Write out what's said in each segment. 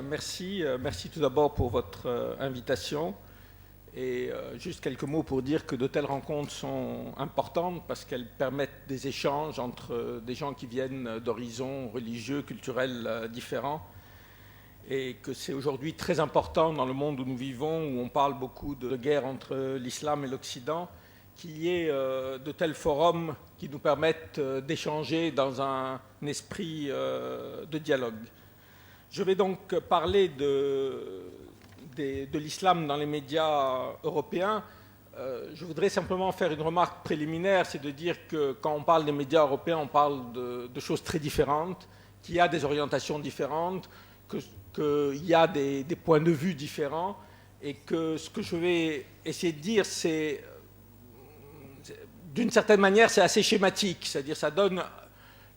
Merci tout d'abord pour votre invitation. Et juste quelques mots pour dire que de telles rencontres sont importantes parce qu'elles permettent des échanges entre des gens qui viennent d'horizons religieux, culturels différents. Et que c'est aujourd'hui très important dans le monde où nous vivons, où on parle beaucoup de guerre entre l'islam et l'Occident, qu'il y ait de tels forums qui nous permettent d'échanger dans un esprit de dialogue. Je vais donc parler de l'islam dans les médias européens. Je voudrais simplement faire une remarque préliminaire, c'est de dire que quand on parle des médias européens, on parle de choses très différentes, qu'il y a des orientations différentes, qu'il y a des points de vue différents, et que ce que je vais essayer de dire, c'est, d'une certaine manière, c'est assez schématique, c'est-à-dire ça donne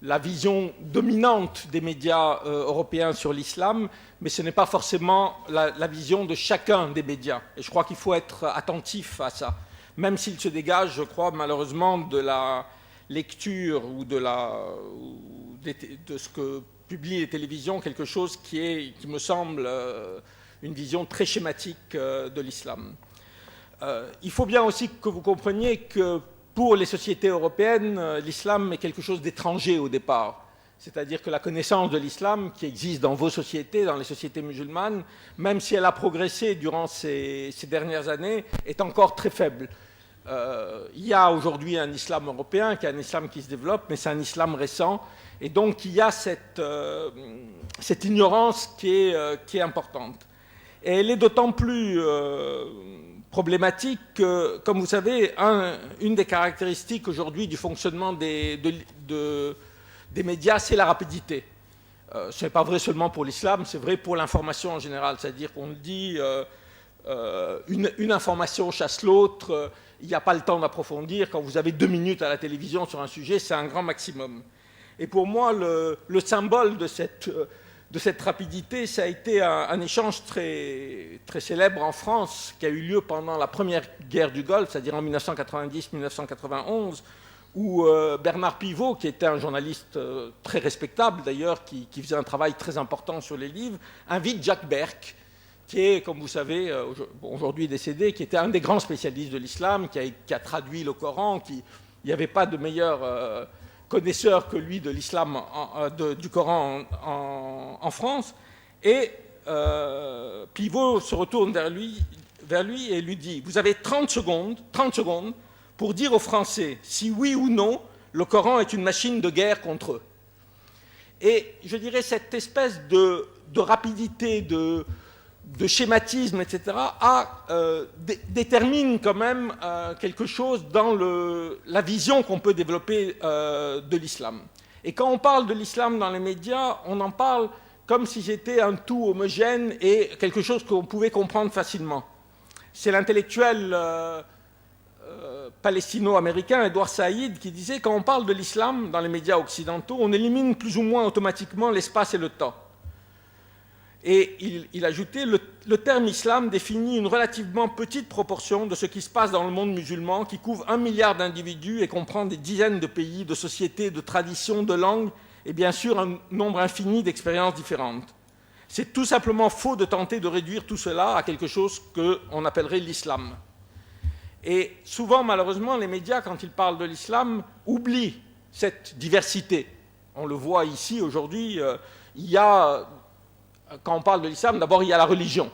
la vision dominante des médias européens sur l'islam, mais ce n'est pas forcément la vision de chacun des médias. Et je crois qu'il faut être attentif à ça, même s'il se dégage, je crois, malheureusement, de la lecture ou de ce que publient les télévisions, quelque chose qui me semble une vision très schématique de l'islam. Il faut bien aussi que vous compreniez que pour les sociétés européennes, l'islam est quelque chose d'étranger au départ. C'est-à-dire que la connaissance de l'islam, qui existe dans vos sociétés, dans les sociétés musulmanes, même si elle a progressé durant ces dernières années, est encore très faible. Il y a aujourd'hui un islam européen, qui est un islam qui se développe, mais c'est un islam récent. Et donc il y a cette ignorance qui est importante. Et elle est d'autant plus problématique que, comme vous savez, une des caractéristiques aujourd'hui du fonctionnement des médias, c'est la rapidité. Ce n'est pas vrai seulement pour l'islam, c'est vrai pour l'information en général. C'est-à-dire qu'on dit une information chasse l'autre, il n'y a pas le temps d'approfondir. Quand vous avez 2 minutes à la télévision sur un sujet, c'est un grand maximum. Et pour moi, le symbole de cette rapidité, ça a été un échange très, très célèbre en France qui a eu lieu pendant la première guerre du Golfe, c'est-à-dire en 1990-1991, où Bernard Pivot, qui était un journaliste très respectable d'ailleurs, qui faisait un travail très important sur les livres, invite Jacques Berck, qui est, comme vous savez, aujourd'hui décédé, qui était un des grands spécialistes de l'islam, qui a traduit le Coran, il n'y avait pas de meilleur connaisseur que lui de l'islam, du Coran en France. Et Pivot se retourne vers lui et lui dit « Vous avez 30 secondes pour dire aux Français si oui ou non le Coran est une machine de guerre contre eux. » Et je dirais cette espèce de rapidité, de schématisme, etc., détermine quand même quelque chose dans la vision qu'on peut développer de l'islam. Et quand on parle de l'islam dans les médias, on en parle comme si c'était un tout homogène et quelque chose qu'on pouvait comprendre facilement. C'est l'intellectuel palestino-américain Edward Said qui disait « Quand on parle de l'islam dans les médias occidentaux, on élimine plus ou moins automatiquement l'espace et le temps. » Et il ajoutait le terme islam définit une relativement petite proportion de ce qui se passe dans le monde musulman, qui couvre 1 milliard d'individus et comprend des dizaines de pays, de sociétés, de traditions, de langues, et bien sûr un nombre infini d'expériences différentes. C'est tout simplement faux de tenter de réduire tout cela à quelque chose qu'on appellerait l'islam. Et souvent, malheureusement, les médias, quand ils parlent de l'islam, oublient cette diversité. On le voit ici aujourd'hui, quand on parle de l'islam, d'abord il y a la religion.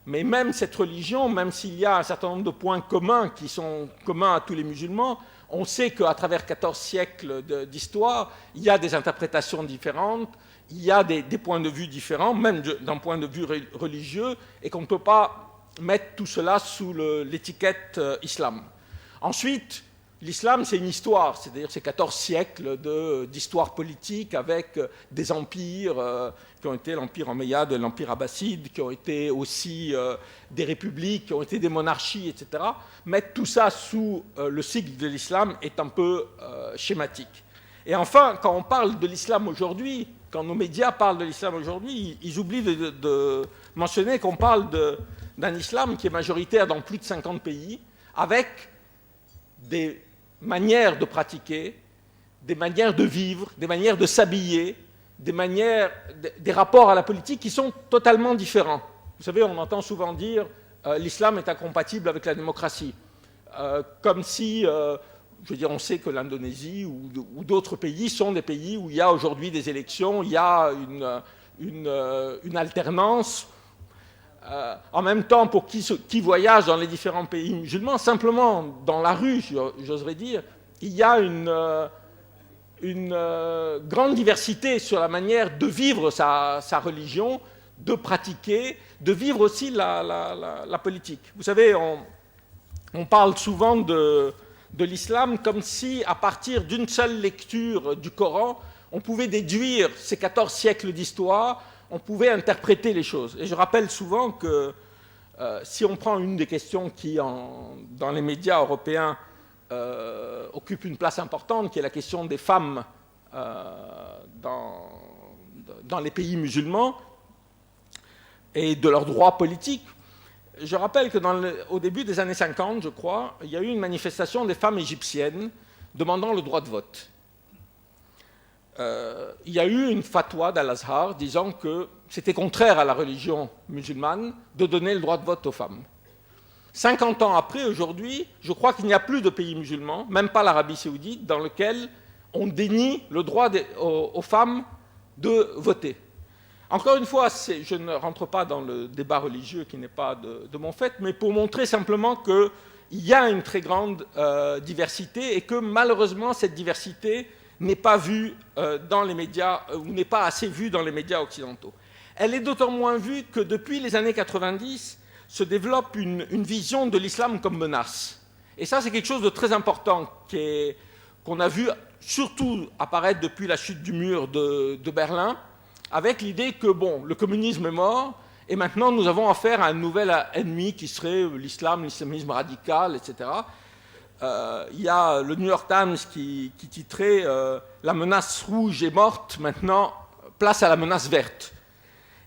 Mais même cette religion, même s'il y a un certain nombre de points communs qui sont communs à tous les musulmans, on sait qu'à travers 14 siècles d'histoire, il y a des interprétations différentes, il y a des points de vue différents, même d'un point de vue religieux, et qu'on ne peut pas mettre tout cela sous l'étiquette islam. Ensuite, l'islam, c'est une histoire, c'est-à-dire c'est 14 siècles d'histoire politique avec des empires qui ont été l'empire omeyyade, l'empire abbasside, qui ont été aussi des républiques, qui ont été des monarchies, etc. Mettre tout ça sous le sigle de l'islam est un peu schématique. Et enfin, quand on parle de l'islam aujourd'hui, quand nos médias parlent de l'islam aujourd'hui, ils oublient de mentionner qu'on parle d'un islam qui est majoritaire dans plus de 50 pays, avec des manières de pratiquer, des manières de vivre, des manières de s'habiller des manières, des rapports à la politique qui sont totalement différents. Vous savez, on entend souvent dire l'islam est incompatible avec la démocratie. Comme si, je veux dire, on sait que l'Indonésie ou d'autres pays sont des pays où il y a aujourd'hui des élections, il y a une alternance. En même temps, pour qui voyage dans les différents pays musulmans, simplement dans la rue, j'oserais dire, il y a une grande diversité sur la manière de vivre sa religion, de pratiquer, de vivre aussi la politique. Vous savez, on parle souvent de l'islam comme si, à partir d'une seule lecture du Coran, on pouvait déduire ces 14 siècles d'histoire, on pouvait interpréter les choses. Et je rappelle souvent que si on prend une des questions qui, dans les médias européens, occupe une place importante, qui est la question des femmes dans les pays musulmans et de leurs droits politiques. Je rappelle que au début des années 50, je crois, il y a eu une manifestation des femmes égyptiennes demandant le droit de vote. Il y a eu une fatwa d'Al-Azhar disant que c'était contraire à la religion musulmane de donner le droit de vote aux femmes. 50 ans après, aujourd'hui, je crois qu'il n'y a plus de pays musulmans, même pas l'Arabie saoudite, dans lequel on dénie le droit aux femmes de voter. Encore une fois, je ne rentre pas dans le débat religieux qui n'est pas de mon fait, mais pour montrer simplement qu'il y a une très grande diversité et que malheureusement cette diversité n'est pas vue dans les médias, ou n'est pas assez vue dans les médias occidentaux. Elle est d'autant moins vue que depuis les années 90 se développe une vision de l'islam comme menace. Et ça, c'est quelque chose de très important qu'on a vu surtout apparaître depuis la chute du mur de Berlin, avec l'idée que, bon, le communisme est mort, et maintenant nous avons affaire à un nouvel ennemi qui serait l'islam, l'islamisme radical, etc. Il y a le New York Times qui titrait La menace rouge est morte, maintenant place à la menace verte.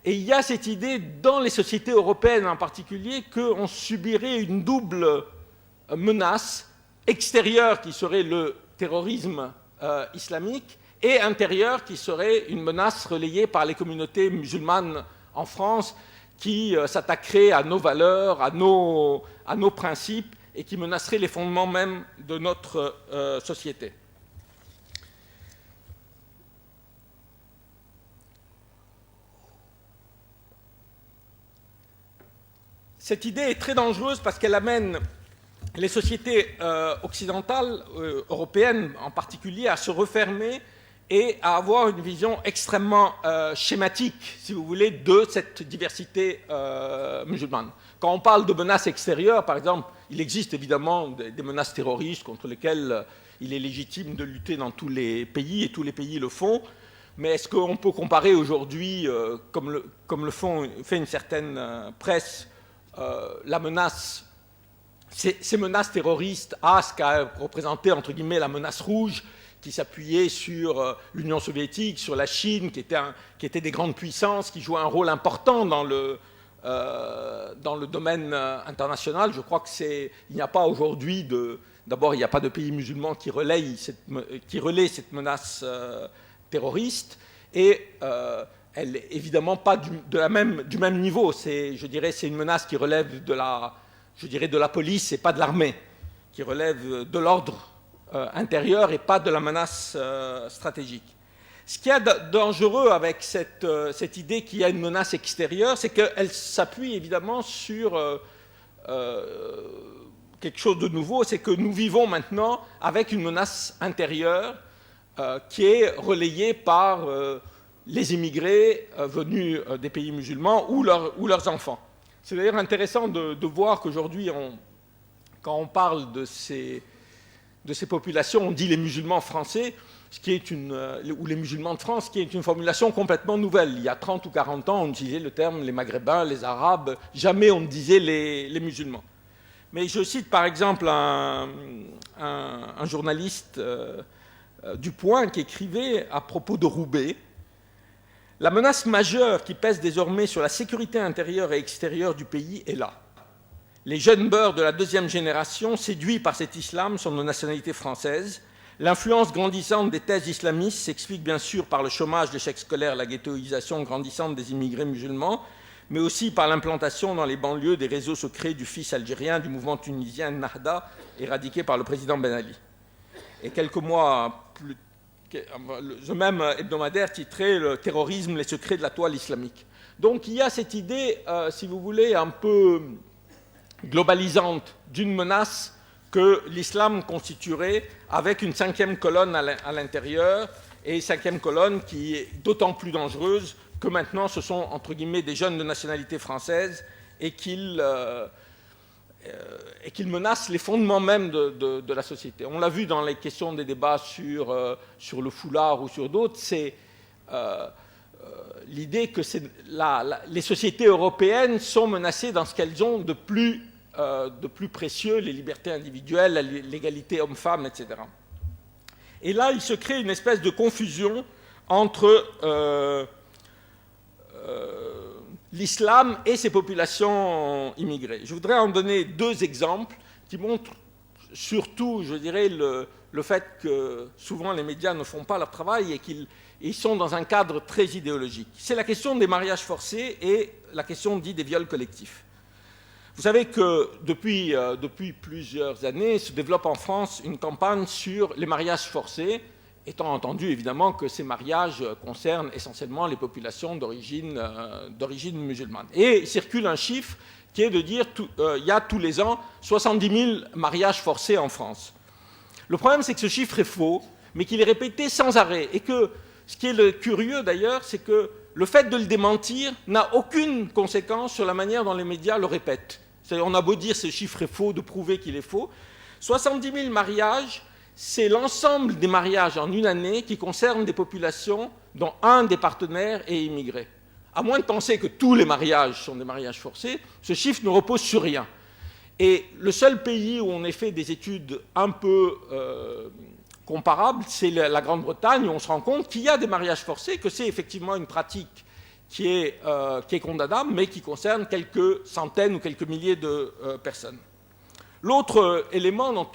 Et il y a cette idée, dans les sociétés européennes en particulier, qu'on subirait une double menace extérieure qui serait le terrorisme islamique et intérieure qui serait une menace relayée par les communautés musulmanes en France qui s'attaqueraient à nos valeurs, à nos principes et qui menacerait les fondements même de notre société. Cette idée est très dangereuse parce qu'elle amène les sociétés occidentales, européennes en particulier, à se refermer et à avoir une vision extrêmement schématique, si vous voulez, de cette diversité musulmane. Quand on parle de menaces extérieures, par exemple, il existe évidemment des menaces terroristes contre lesquelles il est légitime de lutter dans tous les pays, et tous les pays le font. Mais est-ce qu'on peut comparer aujourd'hui, comme le fait une certaine presse, la menace, ces menaces terroristes à ce qu'a représenté, entre guillemets, la menace rouge, qui s'appuyait sur l'Union soviétique, sur la Chine, qui étaient des grandes puissances, qui jouaient un rôle important dans le domaine international. Je crois qu'il n'y a pas aujourd'hui d'abord, il n'y a pas de pays musulmans qui relaient cette menace terroriste, et elle n'est évidemment pas du même niveau. Je dirais c'est une menace qui relève de la police et pas de l'armée, qui relève de l'ordre intérieur et pas de la menace stratégique. Ce qu'il y a de dangereux avec cette idée qu'il y a une menace extérieure, c'est qu'elle s'appuie évidemment sur quelque chose de nouveau, c'est que nous vivons maintenant avec une menace intérieure qui est relayée par les immigrés venus des pays musulmans ou leurs enfants. C'est d'ailleurs intéressant de voir qu'aujourd'hui, quand on parle de ces populations, on dit les musulmans français, ou les musulmans de France, qui est une formulation complètement nouvelle. Il y a 30 ou 40 ans, on utilisait le terme les maghrébins, les arabes, jamais on ne disait les musulmans. Mais je cite par exemple un journaliste du Point qui écrivait à propos de Roubaix: la menace majeure qui pèse désormais sur la sécurité intérieure et extérieure du pays est là. Les jeunes beurs de la deuxième génération, séduits par cet islam, sont de nationalité française. L'influence grandissante des thèses islamistes s'explique bien sûr par le chômage, l'échec scolaire, la ghettoisation grandissante des immigrés musulmans, mais aussi par l'implantation dans les banlieues des réseaux secrets du fils algérien du mouvement tunisien Nahda, éradiqué par le président Ben Ali. Et quelques mois plus, ce même hebdomadaire titrait « Le terrorisme, les secrets de la toile islamique ». Donc il y a cette idée, si vous voulez, un peu globalisante d'une menace que l'islam constituerait avec une cinquième colonne à l'intérieur, et cinquième colonne qui est d'autant plus dangereuse que maintenant ce sont, entre guillemets, des jeunes de nationalité française et qu'ils menacent les fondements même de la société. On l'a vu dans les questions des débats sur le foulard ou sur d'autres, c'est l'idée que les sociétés européennes sont menacées dans ce qu'elles ont de plus précieux, les libertés individuelles, l'égalité homme-femme, etc. Et là, il se crée une espèce de confusion entre l'islam et ses populations immigrées. Je voudrais en donner deux exemples qui montrent surtout, je dirais, le fait que souvent les médias ne font pas leur travail et qu'ils sont dans un cadre très idéologique. C'est la question des mariages forcés et la question dite des viols collectifs. Vous savez que depuis plusieurs années se développe en France une campagne sur les mariages forcés, étant entendu évidemment que ces mariages concernent essentiellement les populations d'origine musulmane. Et il circule un chiffre qui est de dire qu'il y a tous les ans 70 000 mariages forcés en France. Le problème, c'est que ce chiffre est faux, mais qu'il est répété sans arrêt. Et que ce qui est curieux d'ailleurs, c'est que le fait de le démentir n'a aucune conséquence sur la manière dont les médias le répètent. C'est-à-dire, on a beau dire que ce chiffre est faux, de prouver qu'il est faux. 70 000 mariages, c'est l'ensemble des mariages en une année qui concernent des populations dont un des partenaires est immigré. À moins de penser que tous les mariages sont des mariages forcés, ce chiffre ne repose sur rien. Et le seul pays où on ait fait des études un peu comparables, c'est la Grande-Bretagne, où on se rend compte qu'il y a des mariages forcés, que c'est effectivement une pratique qui est condamnable, mais qui concerne quelques centaines ou quelques milliers de personnes. L'autre élément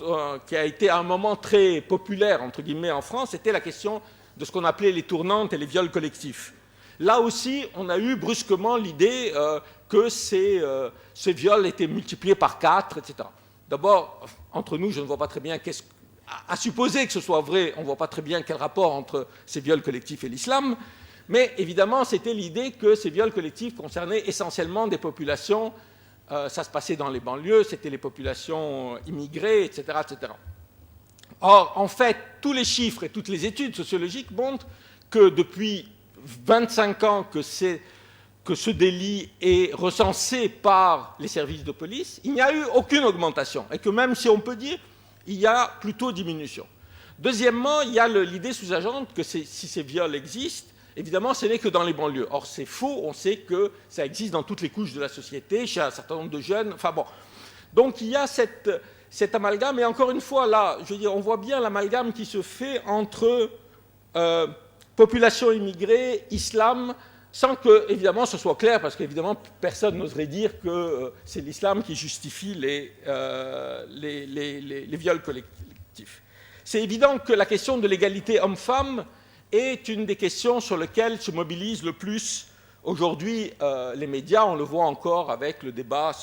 qui a été à un moment très populaire, entre guillemets, en France, c'était la question de ce qu'on appelait les tournantes et les viols collectifs. Là aussi, on a eu brusquement l'idée que ces viols étaient multipliés par 4, etc. D'abord, entre nous, je ne vois pas très bien à supposer que ce soit vrai, on ne voit pas très bien quel rapport entre ces viols collectifs et l'islam, mais évidemment, c'était l'idée que ces viols collectifs concernaient essentiellement des populations, ça se passait dans les banlieues, c'était les populations immigrées, etc., etc. Or, en fait, tous les chiffres et toutes les études sociologiques montrent que depuis 25 ans que ce délit est recensé par les services de police, il n'y a eu aucune augmentation. Et que même si on peut dire, il y a plutôt diminution. Deuxièmement, il y a l'idée sous-jacente que si ces viols existent, évidemment, ce n'est que dans les banlieues. Or, c'est faux, on sait que ça existe dans toutes les couches de la société, chez un certain nombre de jeunes, enfin bon. Donc, il y a cet amalgame, et encore une fois, là, je veux dire, on voit bien l'amalgame qui se fait entre population immigrée, islam, sans que, évidemment, ce soit clair, parce qu'évidemment, personne n'oserait dire que c'est l'islam qui justifie les viols collectifs. C'est évident que la question de l'égalité homme-femme est une des questions sur lesquelles se mobilisent le plus aujourd'hui les médias. On le voit encore avec le débat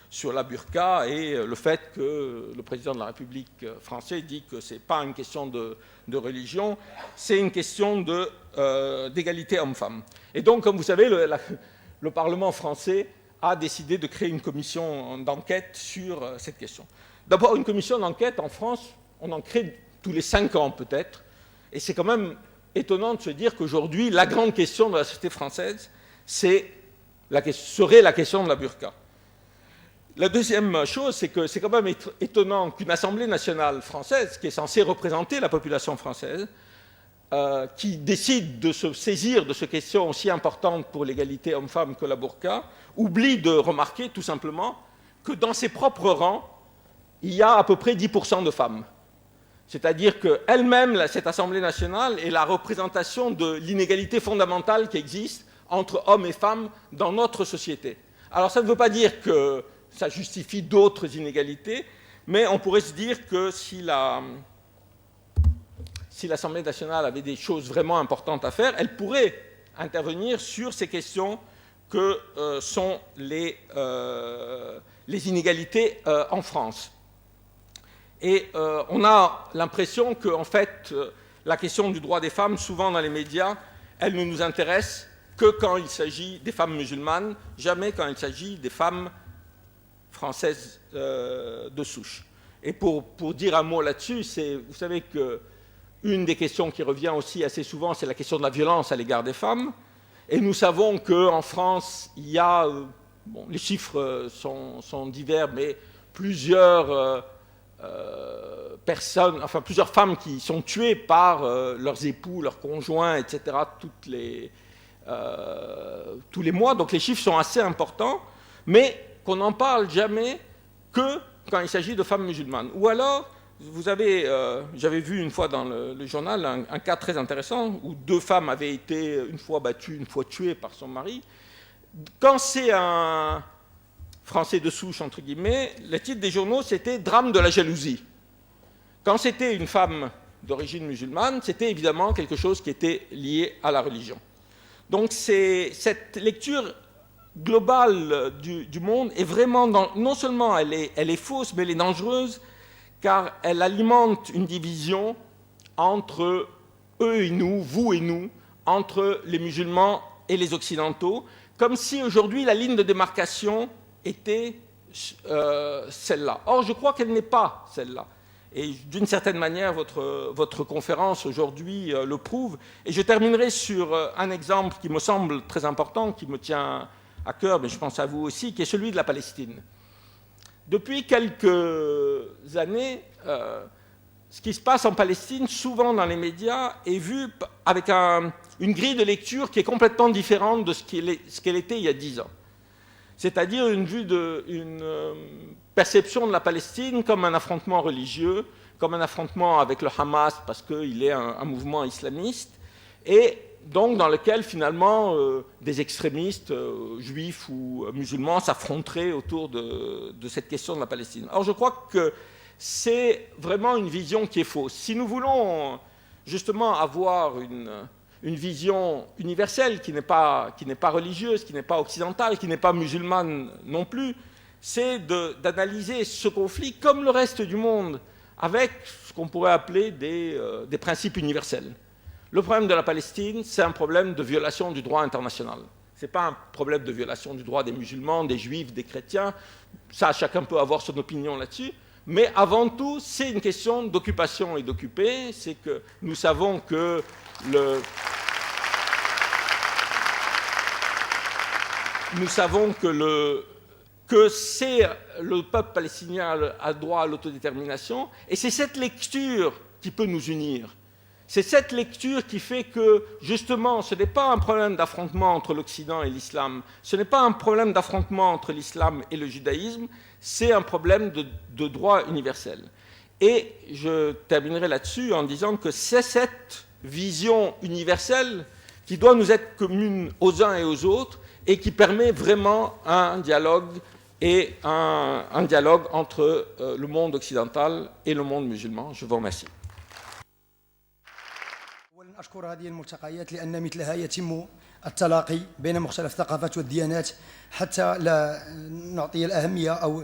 sur la burqa et le fait que le président de la République français dit que ce n'est pas une question de religion, c'est une question d'égalité homme-femme. Et donc, comme vous savez, le Parlement français a décidé de créer une commission d'enquête sur cette question. D'abord, une commission d'enquête en France, on en crée tous les 5 ans peut-être, et c'est quand même étonnant de se dire qu'aujourd'hui, la grande question de la société française serait la question de la burqa. La deuxième chose, c'est que c'est quand même étonnant qu'une Assemblée nationale française, qui est censée représenter la population française, qui décide de se saisir de cette question aussi importante pour l'égalité homme-femme que la burqa, oublie de remarquer tout simplement que dans ses propres rangs, il y a à peu près 10% de femmes. C'est-à-dire qu'elle-même, cette Assemblée nationale, est la représentation de l'inégalité fondamentale qui existe entre hommes et femmes dans notre société. Alors ça ne veut pas dire que ça justifie d'autres inégalités, mais on pourrait se dire que si si l'Assemblée nationale avait des choses vraiment importantes à faire, elle pourrait intervenir sur ces questions que sont les inégalités en France. Et on a l'impression qu'en fait, la question du droit des femmes, souvent dans les médias, elle ne nous intéresse que quand il s'agit des femmes musulmanes, jamais quand il s'agit des femmes françaises de souche. Et pour dire un mot là-dessus, vous savez qu'une des questions qui revient aussi assez souvent, c'est la question de la violence à l'égard des femmes. Et nous savons qu'en France, il y a, les chiffres sont divers, mais plusieurs personnes, enfin plusieurs femmes qui sont tuées par leurs époux, leurs conjoints, etc., tous les mois. Donc les chiffres sont assez importants, mais qu'on n'en parle jamais que quand il s'agit de femmes musulmanes. Ou alors, j'avais vu une fois dans le journal un cas très intéressant où 2 femmes avaient été une fois battues, une fois tuées par son mari. Quand c'est un Français de souche, entre guillemets, le titre des journaux, c'était « Drame de la jalousie ». Quand c'était une femme d'origine musulmane, c'était évidemment quelque chose qui était lié à la religion. Donc cette lecture globale du monde est vraiment, non seulement elle est fausse, mais elle est dangereuse, car elle alimente une division entre eux et nous, vous et nous, entre les musulmans et les occidentaux, comme si aujourd'hui la ligne de démarcation était celle-là. Or, je crois qu'elle n'est pas celle-là. Et d'une certaine manière, votre conférence aujourd'hui le prouve. Et je terminerai sur un exemple qui me semble très important, qui me tient à cœur, mais je pense à vous aussi, qui est celui de la Palestine. Depuis quelques années, ce qui se passe en Palestine, souvent dans les médias, est vu avec une grille de lecture qui est complètement différente de ce qu'elle était il y a 10 ans. C'est-à-dire une perception de la Palestine comme un affrontement religieux, comme un affrontement avec le Hamas parce qu'il est un mouvement islamiste, et donc dans lequel finalement des extrémistes juifs ou musulmans s'affronteraient autour de cette question de la Palestine. Alors je crois que c'est vraiment une vision qui est fausse. Si nous voulons justement avoir une vision universelle qui n'est pas religieuse, qui n'est pas occidentale, qui n'est pas musulmane non plus, c'est d'analyser ce conflit comme le reste du monde avec ce qu'on pourrait appeler des principes universels. Le problème de la Palestine, c'est un problème de violation du droit international. Ce n'est pas un problème de violation du droit des musulmans, des juifs, des chrétiens. Ça, chacun peut avoir son opinion là-dessus. Mais avant tout, c'est une question d'occupation et d'occuper. C'est que nous savons que c'est le peuple palestinien a droit à l'autodétermination, et c'est cette lecture qui peut nous unir. C'est cette lecture qui fait que, justement, ce n'est pas un problème d'affrontement entre l'Occident et l'islam, ce n'est pas un problème d'affrontement entre l'islam et le judaïsme, c'est un problème de droit universel. Et je terminerai là-dessus en disant que c'est cette vision universelle qui doit nous être commune aux uns et aux autres, et qui permet vraiment un dialogue entre le monde occidental et le monde musulman. Je vous remercie. أشكر هذه الملتقيات لأن مثلها يتم التلاقي بين مختلف الثقافات والديانات حتى لا نعطي الأهمية أو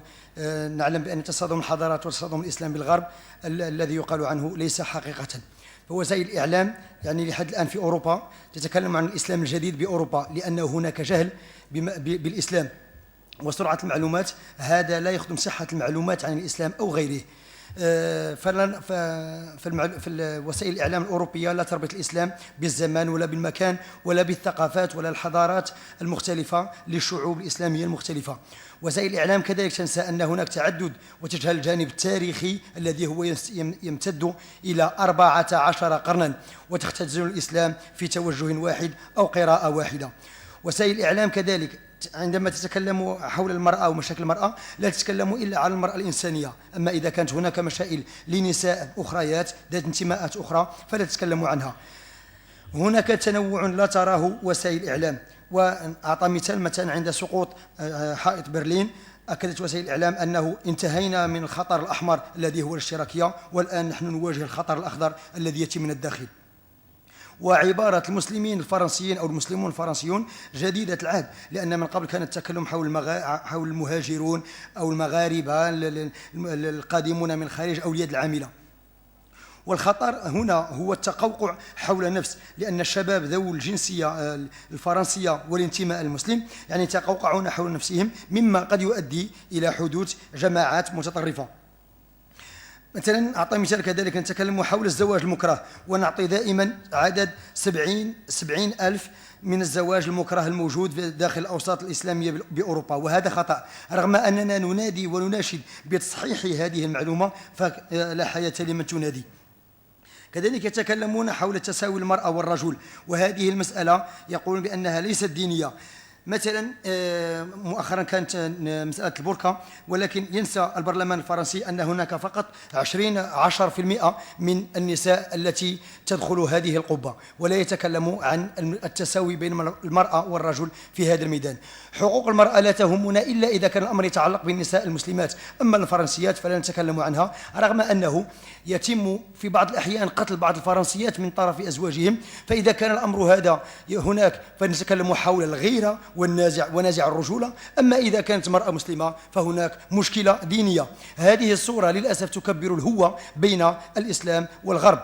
نعلم بأن تصادم الحضارات وتصادم الإسلام بالغرب الذي يقال عنه ليس حقيقة. فوسائل الإعلام يعني لحد الآن في أوروبا تتكلم عن الإسلام الجديد بأوروبا لأن هناك جهل بالإسلام وسرعة المعلومات. هذا لا يخدم صحة المعلومات عن الإسلام أو غيره. في وسائل الإعلام الأوروبية لا تربط الإسلام بالزمان ولا بالمكان ولا بالثقافات ولا الحضارات المختلفة للشعوب الإسلامية المختلفة. وسائل الإعلام كذلك تنسى أن هناك تعدد وتجهل الجانب التاريخي الذي هو يمتد إلى 14 قرنا وتختزل الإسلام في توجه واحد أو قراءة واحدة. وسائل الإعلام كذلك عندما تتكلم حول المرأة ومشاكل المرأة لا تتكلم إلا على المرأة الإنسانية، أما إذا كانت هناك مشاكل لنساء أخريات ذات انتماءات أخرى فلا تتكلم عنها. هناك تنوع لا تراه وسائل الإعلام، وأعطى مثال مثلا عند سقوط حائط برلين أكدت وسائل الإعلام أنه انتهينا من الخطر الأحمر الذي هو الاشتراكية، والآن نحن نواجه الخطر الأخضر الذي يأتي من الداخل. وعبارة المسلمين الفرنسيين أو المسلمون الفرنسيون جديدة العهد، لأن من قبل كان التكلم حول المهاجرون أو المغاربة القادمون من الخارج أو اليد العاملة. والخطر هنا هو التقوقع حول النفس، لأن الشباب ذوي الجنسية الفرنسية والانتماء المسلم يعني يتقوقعون حول نفسهم، مما قد يؤدي إلى حدوث جماعات متطرفة. مثلا أعطي مثال كذلك، نتكلم حول الزواج المكره، ونعطي دائما عدد 70 ألف من الزواج المكره الموجود داخل الأوساط الإسلامية بأوروبا، وهذا خطأ، رغم أننا ننادي ونناشد بتصحيح هذه المعلومة فلا حياة لمن تنادي. كذلك يتكلمون حول تساوي المرأة والرجل، وهذه المسألة يقولون بأنها ليست دينية. مثلا مؤخرا كانت مسألة البركة، ولكن ينسى البرلمان الفرنسي أن هناك فقط 10% من النساء التي تدخل هذه القبة، ولا يتكلم عن التساوي بين المرأة والرجل في هذا الميدان. حقوق المرأة لا تهمنا إلا إذا كان الأمر يتعلق بالنساء المسلمات، أما الفرنسيات فلا نتكلم عنها، رغم أنه يتم في بعض الأحيان قتل بعض الفرنسيات من طرف أزواجهم. فإذا كان الأمر هذا هناك فنتكلم حول الغيرة ونازع الرجولة، أما إذا كانت مرأة مسلمة فهناك مشكلة دينية. هذه الصورة للأسف تكبر الهوة بين الإسلام والغرب.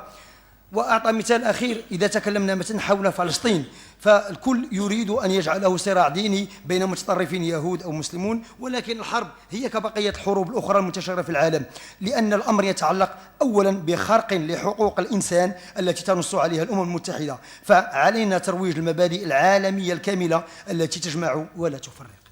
وأعطى مثال أخير، إذا تكلمنا مثلا حول فلسطين، فالكل يريد أن يجعله صراع ديني بين متطرفين يهود أو مسلمون، ولكن الحرب هي كبقية الحروب الأخرى المنتشرة في العالم، لأن الأمر يتعلق أولا بخرق لحقوق الإنسان التي تنص عليها الأمم المتحدة. فعلينا ترويج المبادئ العالمية الكاملة التي تجمع ولا تفرق.